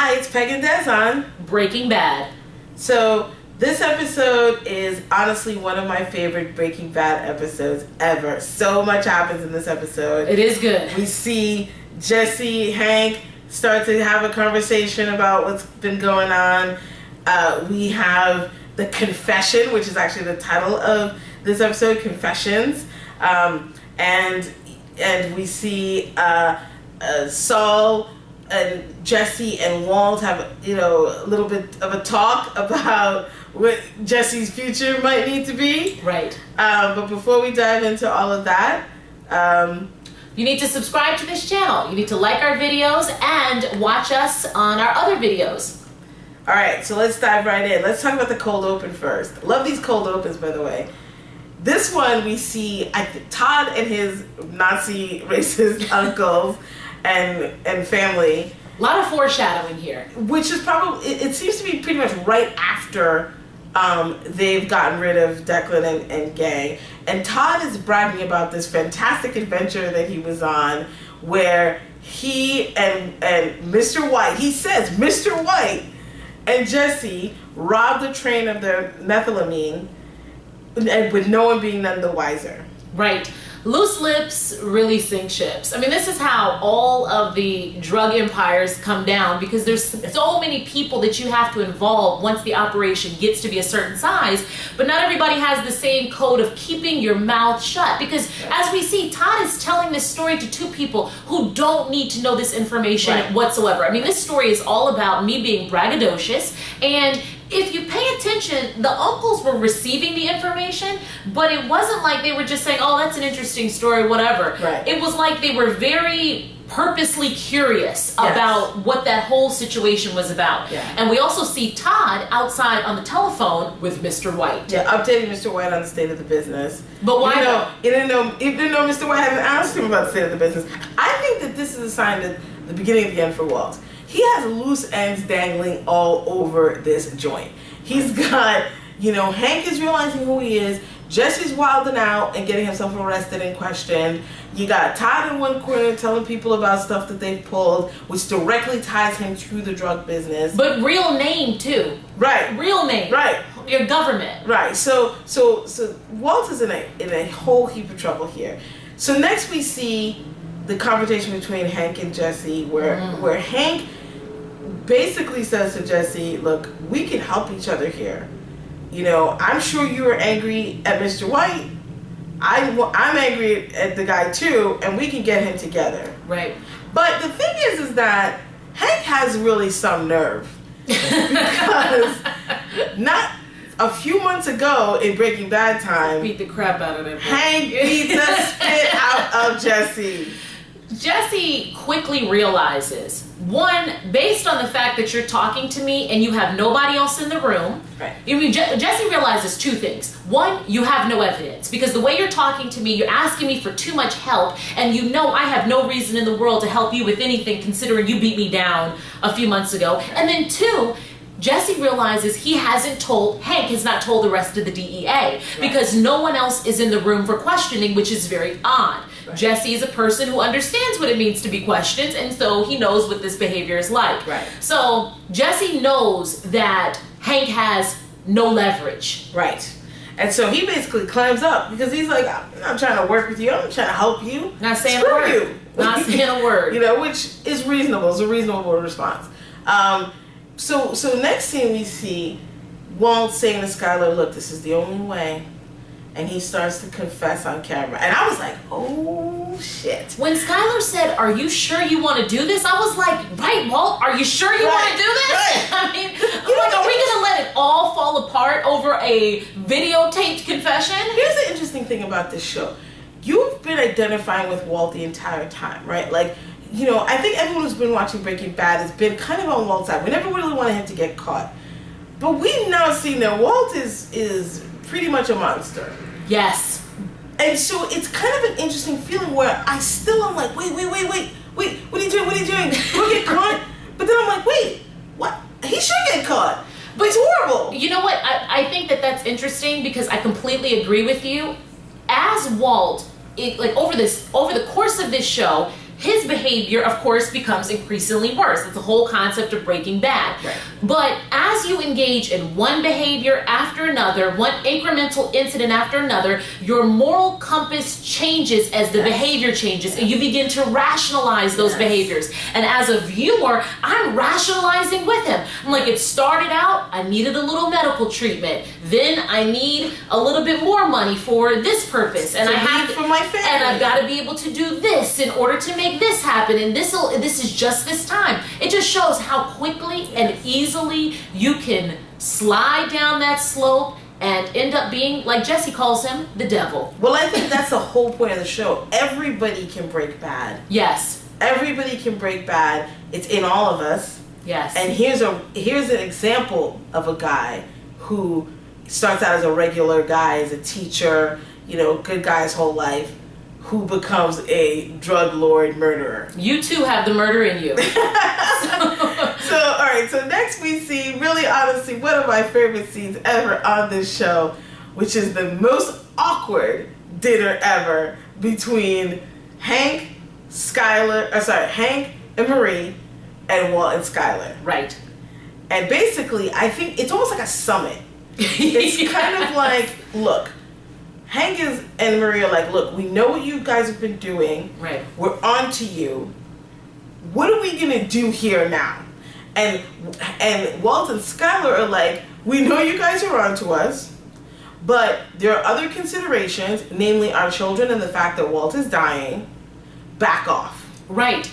Hi, it's Peg and Des on Breaking Bad. So this episode is honestly one of my favorite Breaking Bad episodes ever. So much happens in this episode. It is good. We see Jesse, Hank start to have a conversation about what's been going on. We have the confession, which is actually the title of this episode, Confessions. And we see Saul and Jesse and Walt have, a little bit of a talk about what Jesse's future might need to be. Right. But before we dive into all of that, you need to subscribe to this channel. You need to like our videos and watch us on our other videos. All right, so let's dive right in. Let's talk about the cold open first. Love these cold opens, by the way. This one we see Todd and his Nazi racist uncles and family. A lot of foreshadowing here. Which is probably, it seems to be pretty much right after they've gotten rid of Declan and gang. And Todd is bragging about this fantastic adventure that he was on where he and Mr. White, he says Mr. White and Jesse robbed a train of their methylamine and with no one being none the wiser. Right. Loose lips really sink ships. I mean, this is how all of the drug empires come down, because there's so many people that you have to involve once the operation gets to be a certain size, but not everybody has the same code of keeping your mouth shut, because as we see, Todd is telling this story to two people who don't need to know this information whatsoever. I mean, this story is all about me being braggadocious, and if you pay attention, the uncles were receiving the information, but it wasn't like they were just saying, oh, that's an interesting story, whatever. Right. It was like they were very purposely curious about what that whole situation was about. Yeah. And we also see Todd outside on the telephone with Mr. White. Yeah, updating Mr. White on the state of the business. But why He didn't know Mr. White hadn't asked him about the state of the business. I think that this is a sign that the beginning of the end for Walt. He has loose ends dangling all over this joint. He's got, Hank is realizing who he is. Jesse's wilding out and getting himself arrested and questioned. You got Todd in one corner telling people about stuff that they've pulled, which directly ties him to the drug business. But real name, too. Right. Real name. Right. Your government. Right. So Walt is in a whole heap of trouble here. So next we see the conversation between Hank and Jesse where Hank basically says to Jesse, look, we can help each other here. I'm sure you were angry at Mr. White. I'm angry at the guy too, and we can get him together. Right. But the thing is that Hank has really some nerve. Because not a few months ago in Breaking Bad time, Beat the crap out of him. Hank beat the spit out of Jesse. Jesse quickly realizes, one, based on the fact that you're talking to me and you have nobody else in the room, right. Jesse realizes two things. One, you have no evidence, because the way you're talking to me, you're asking me for too much help, and I have no reason in the world to help you with anything, considering you beat me down a few months ago. And then two, Jesse realizes Hank has not told the rest of the DEA, because no one else is in the room for questioning, which is very odd. Right. Jesse is a person who understands what it means to be questioned, and so he knows what this behavior is like. Right. So Jesse knows that Hank has no leverage. Right. And so he basically climbs up because he's like, I'm not trying to work with you. I'm trying to help you. Not saying Screw a word. You. Not saying a word. Which is reasonable. It's a reasonable response. So next scene we see Walt saying to Skyler, look, this is the only way. And he starts to confess on camera. And I was like, oh, shit. When Skyler said, are you sure you want to do this? I was like, right, Walt, are you sure you want to do this? Right. I mean, are we going to let it all fall apart over a videotaped confession? Here's the interesting thing about this show. You've been identifying with Walt the entire time, right? Like, I think everyone who's been watching Breaking Bad has been kind of on Walt's side. We never really wanted him to get caught. But we've now seen that Walt is pretty much a monster. Yes. And so it's kind of an interesting feeling where I still am like, wait, what are you doing? We'll get caught? But then I'm like, wait, what? He should get caught. But it's horrible. You know what? I think that's interesting, because I completely agree with you. As Walt, over the course of this show, his behavior, of course, becomes increasingly worse. It's the whole concept of Breaking Bad. Right. But as you engage in one behavior after another, one incremental incident after another, your moral compass changes as the behavior changes, and you begin to rationalize those behaviors. And as a viewer, I'm rationalizing with him. I'm like, it started out, I needed a little medical treatment. Then I need a little bit more money for this purpose, and I have to, for my family, and I've got to be able to do this in order to make this happen. And this is just this time. It just shows how quickly and easily you can slide down that slope and end up being, like Jesse calls him, the devil. Well, I think that's the whole point of the show. Everybody can break bad. Yes. Everybody can break bad. It's in all of us. Yes. And here's an example of a guy who starts out as a regular guy, as a teacher, good guy his whole life, who becomes a drug lord murderer. You too have the murder in you. So, all right, so next we see, really honestly, one of my favorite scenes ever on this show, which is the most awkward dinner ever between Hank and Marie and Walt and Skyler. Right. And basically, I think it's almost like a summit. It's kind of like, look, Hank and Marie are like, look, we know what you guys have been doing. Right. We're on to you. What are we going to do here now? And Walt and Skyler are like, we know you guys are on to us, but there are other considerations, namely our children and the fact that Walt is dying. Back off. Right.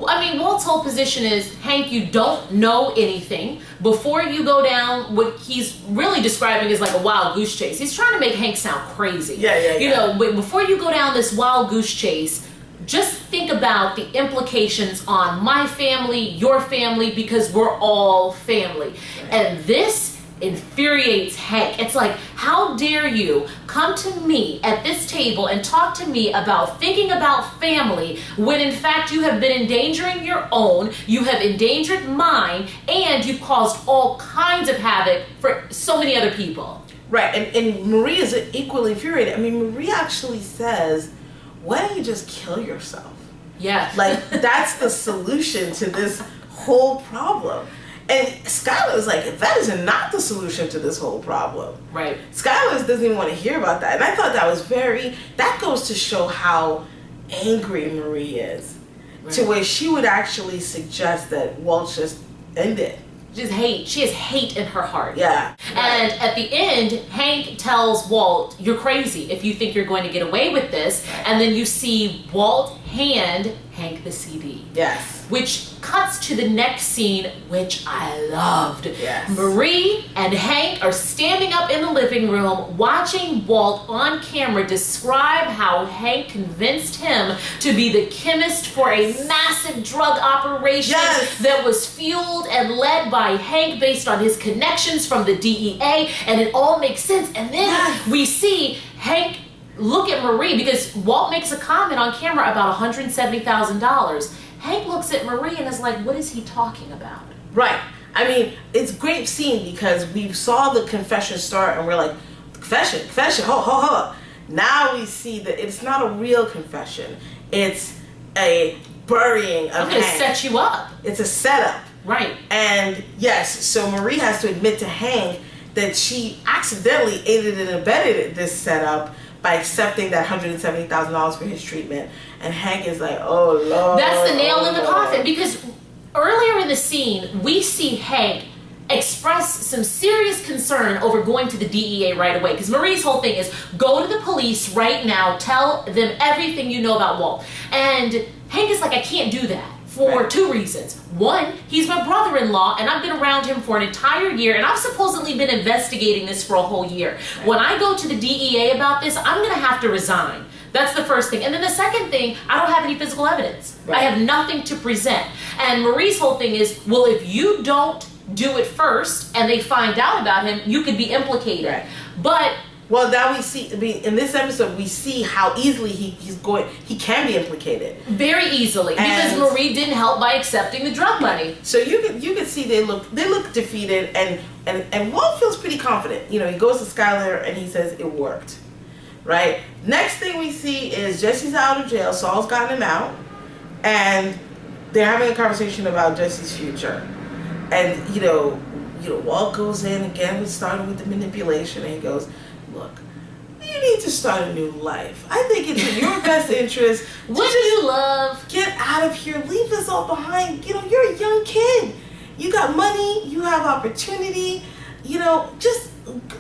I mean, Walt's whole position is, Hank, you don't know anything. Before you go down what he's really describing as like a wild goose chase. He's trying to make Hank sound crazy. Yeah. Before you go down this wild goose chase, just think about the implications on my family, your family, because we're all family. Right. And this infuriates Hank. It's like, how dare you come to me at this table and talk to me about thinking about family when in fact you have been endangering your own, you have endangered mine, and you've caused all kinds of havoc for so many other people. Right, and Marie is equally infuriated. I mean, Marie actually says, why don't you just kill yourself? Yeah. Like, that's the solution to this whole problem. And Skylar is like, that is not the solution to this whole problem. Right. Skylar doesn't even want to hear about that. And I thought that was that goes to show how angry Marie is. Right. To where she would actually suggest that Walt just end it. Just hate. She has hate in her heart. Yeah. And at the end, Hank tells Walt, you're crazy if you think you're going to get away with this. And then you see Walt hand Hank the CD. Yes. Which cuts to the next scene, which I loved. Yes. Marie and Hank are standing up in the living room watching Walt on camera describe how Hank convinced him to be the chemist for a massive drug operation that was fueled and led by Hank based on his connections from the DEA, and it all makes sense. And then we see Hank look at Marie, because Walt makes a comment on camera about $170,000. Hank looks at Marie and is like, what is he talking about? Right. I mean, it's a great scene because we saw the confession start and we're like, confession, ho. Now we see that it's not a real confession. It's a burying of Hank. I'm going to set you up. It's a setup. Right. And yes, so Marie has to admit to Hank that she accidentally aided and abetted this setup by accepting that $170,000 for his treatment. And Hank is like, oh Lord. That's the nail in the coffin, because earlier in the scene, we see Hank express some serious concern over going to the DEA right away. Because Marie's whole thing is, go to the police right now, tell them everything you know about Walt. And Hank is like, I can't do that. For two reasons. One, he's my brother-in-law, and I've been around him for an entire year, and I've supposedly been investigating this for a whole year. When I go to the DEA about this, I'm going to have to resign. That's the first thing. And then the second thing, I don't have any physical evidence. I have nothing to present. And Marie's whole thing is, well, if you don't do it first, and they find out about him, you could be implicated. But well, now we see, I mean, in this episode, we see how easily he can be implicated. Very easily. Because Marie didn't help by accepting the drug money. So you can see they look defeated, and Walt feels pretty confident. You know, he goes to Skylar and he says it worked. Right? Next thing we see is Jesse's out of jail, Saul's gotten him out, and they're having a conversation about Jesse's future. And Walt goes in again. We started with the manipulation, and he goes, "Look, you need to start a new life. I think it's in your best interest. What do you love? Get out of here. Leave this all behind. You're a young kid. You got money. You have opportunity. Just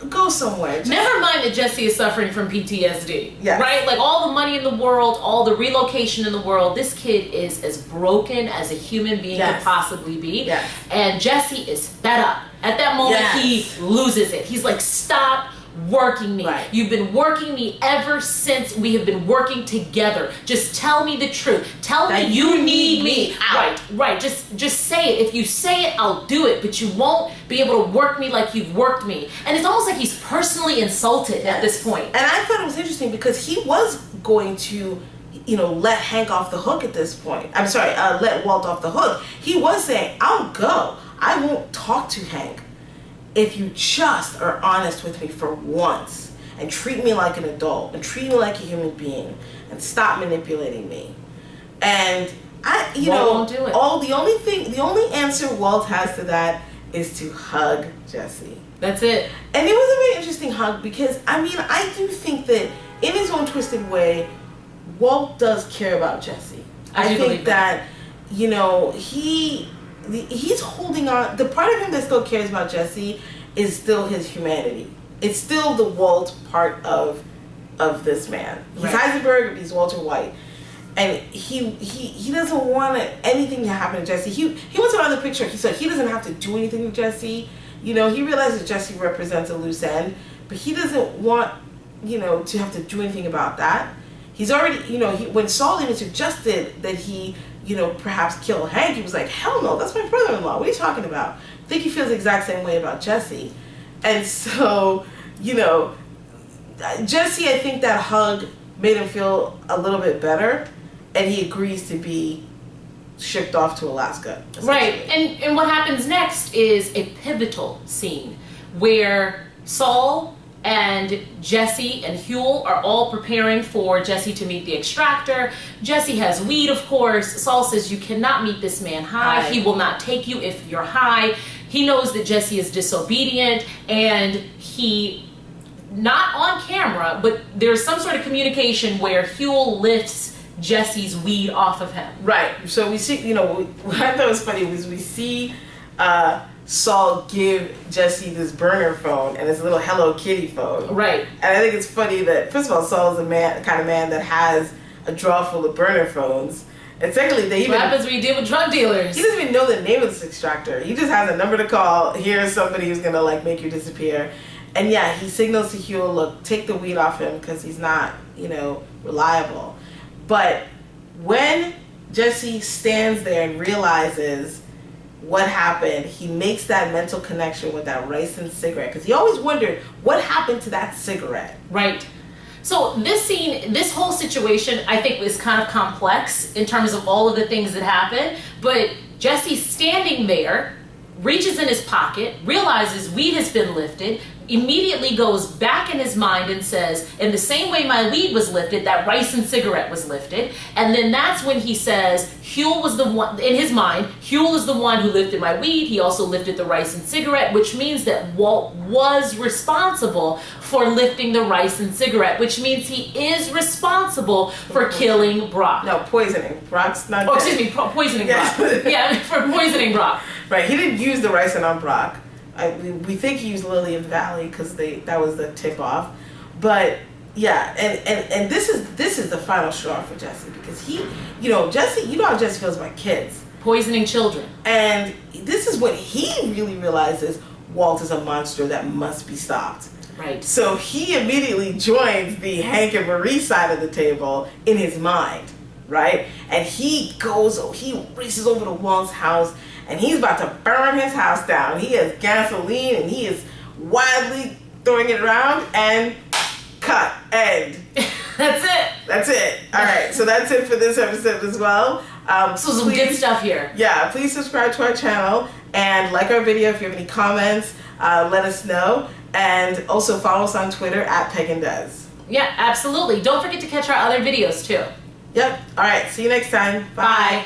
go somewhere." Never mind that Jesse is suffering from PTSD. Yes. Right? Like all the money in the world, all the relocation in the world, this kid is as broken as a human being Yes. could possibly be. Yes. And Jesse is fed up. At that moment, Yes. he loses it. He's like, stop working me. Right. You've been working me ever since we have been working together. Just tell me the truth. Tell me That you need me out. Right. Just say it. If you say it, I'll do it. But you won't be able to work me like you've worked me. And it's almost like he's personally insulted at this point. And I thought it was interesting because he was going to, let Hank off the hook at this point. I'm sorry, let Walt off the hook. He was saying, "I'll go. I won't talk to Hank if you just are honest with me for once and treat me like an adult and treat me like a human being and stop manipulating me." And Walt won't do it. the only answer Walt has to that is to hug Jesse. That's it. And it was a very interesting hug because, I do think that in his own twisted way, Walt does care about Jesse. I do think believe that. He's holding on. The part of him that still cares about Jesse is still his humanity. It's still the Walt part of this man. He's Right. Heisenberg, but he's Walter White. And he doesn't want anything to happen to Jesse. He wants around the picture. He said he doesn't have to do anything to Jesse. He realizes Jesse represents a loose end, but he doesn't want, to have to do anything about that. He's already, when Saul even suggested that he, perhaps kill Hank, he was like, "Hell no, that's my brother-in-law. What are you talking about?" I think he feels the exact same way about Jesse. And so, Jesse, I think that hug made him feel a little bit better, and he agrees to be shipped off to Alaska. Right. And what happens next is a pivotal scene where Saul and Jesse and Huel are all preparing for Jesse to meet the extractor. Jesse has weed, of course. Saul says, "You cannot meet this man high. He will not take you if you're high." He knows that Jesse is disobedient, and he, not on camera, but there's some sort of communication where Huel lifts Jesse's weed off of him. Right. So we see, what I thought was funny was we see Saul give Jesse this burner phone and this little Hello Kitty phone. Right. And I think it's funny that, first of all, Saul is the kind of man that has a drawer full of burner phones. And secondly, What happens when you deal with drug dealers? he doesn't even know the name of this extractor. He just has a number to call. Here's somebody who's going to, make you disappear. And yeah, he signals to Huel, "Look, take the weed off him because he's not, reliable." But when Jesse stands there and realizes what happened, he makes that mental connection with that ricin cigarette because he always wondered what happened to that cigarette. Right. So this whole situation, I think, is kind of complex in terms of all of the things that happen. But Jesse's standing there, reaches in his pocket, realizes weed has been lifted, immediately goes back in his mind and says, "In the same way my weed was lifted, that ricin cigarette was lifted." And then that's when he says, Huel was the one, in his mind, Huel is the one who lifted my weed. He also lifted the ricin cigarette, which means that Walt was responsible for lifting the ricin cigarette, which means he is responsible for killing Brock. No, poisoning. Brock's not Oh, dead. excuse me, poisoning Yes. Brock. Yeah, for poisoning Brock. Right, he didn't use the ricin on Brock. We think he used Lillian Valley because that was the tip off. But yeah, and this is the final straw for Jesse because Jesse, how Jesse feels about kids. Poisoning children. And this is when he really realizes Walt is a monster that must be stopped. Right. So he immediately joins the Hank and Marie side of the table in his mind, right? And he races over to Walt's house and he's about to burn his house down. He has gasoline and he is wildly throwing it around and cut. End. That's it. That's it. All right. So that's it for this episode as well. So some good stuff here. Yeah, please subscribe to our channel and like our video. If you have any comments, let us know. And also follow us on Twitter @PeganDoes. Yeah, absolutely. Don't forget to catch our other videos too. Yep. All right. See you next time. Bye. Bye.